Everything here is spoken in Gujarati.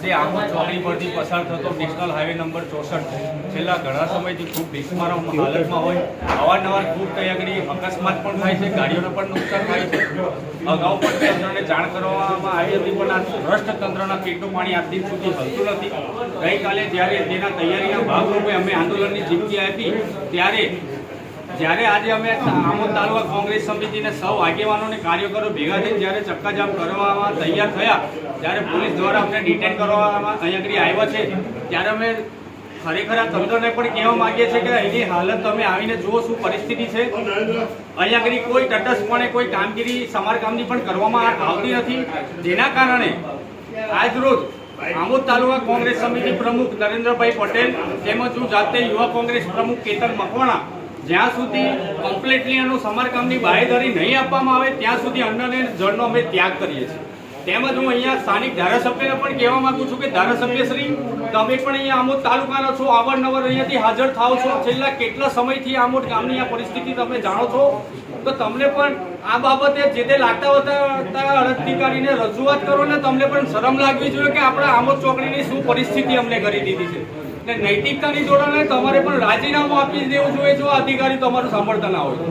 આજે આમોદ ચોકડી પરથી પસાર થતો નેશનલ હાઈવે નંબર 64 છેલ્લા ઘણા સમયથી ખૂબ બિસ્માર હાલતમાં હોય, અવારનવાર ખૂબ કઈ અકસ્માત પણ થાય છે, ગાડીઓને પણ નુકસાન થાય છે। અગાઉ પણ તંત્રને જાણ કરવામાં આવી હતી, પણ આ ભ્રષ્ટ તંત્રના પેટનું પાણી આજ દિન સુધી હલતું નથી। ગઈકાલે જ્યારે તેના તૈયારીના ભાગરૂપે અમે આંદોલનની ચીમકી આપી, જ્યારે આજે અમે આમોદ તાલુકા કોંગ્રેસ સમિતિને સૌ આગેવાનોને કાર્યકરો ભેગા થઈને જ્યારે ચક્કાજામ કરવામાં તૈયાર થયા, જ્યારે પોલીસ દ્વારા અમને ડિટેન કરવામાં અહીંયા આવ્યા છે, ત્યારે અમે ખરેખર આ તંત્રને પણ કહેવા માંગીએ છીએ કે અહીંની હાલત તમે આવીને જુઓ શું પરિસ્થિતિ છે। અહીંયા કોઈ તટસ્થપણે કોઈ કામગીરી સમારકામની પણ કરવામાં આવતી નથી, જેના કારણે આજ રોજ આમોદ તાલુકા કોંગ્રેસ સમિતિ પ્રમુખ નરેન્દ્રભાઈ પટેલ તેમજ હું જાતે યુવા કોંગ્રેસ પ્રમુખ કેતન મકવાણા જ્યાં સુધી કમ્પ્લીટલી એનું સમારકામની બાહેધરી નહીં આપવામાં આવે ત્યાં સુધી અન્ન અને જળનો અમે ત્યાગ કરીએ છીએ। તેમજ હું અહીંયા સ્થાનિક ધારાસભ્યને પણ કહેવા માંગુ છું કે ધારાસભ્યશ્રી, તમે પણ અહીંયા આમોદ તાલુકાના છો, અવારનવાર અહીંયાથી હાજર થાવ છો, છેલ્લા કેટલા સમયથી આમોદ ગામની આ પરિસ્થિતિ તમે જાણો છો, તો તમને પણ આ બાબતે જે તે લાગતા હતા અધિકારીને રજૂઆત કરો ને તમને પણ શરમ લાગવી જોઈએ કે આપણા આમોદ ચોકડીની શું પરિસ્થિતિ અમને કરી દીધી છે। એટલે નૈતિકતાની જોડે તમારે પણ રાજીનામું આપી દેવું જોઈએ જો અધિકારી તમારું સાંભળતા ના હોય।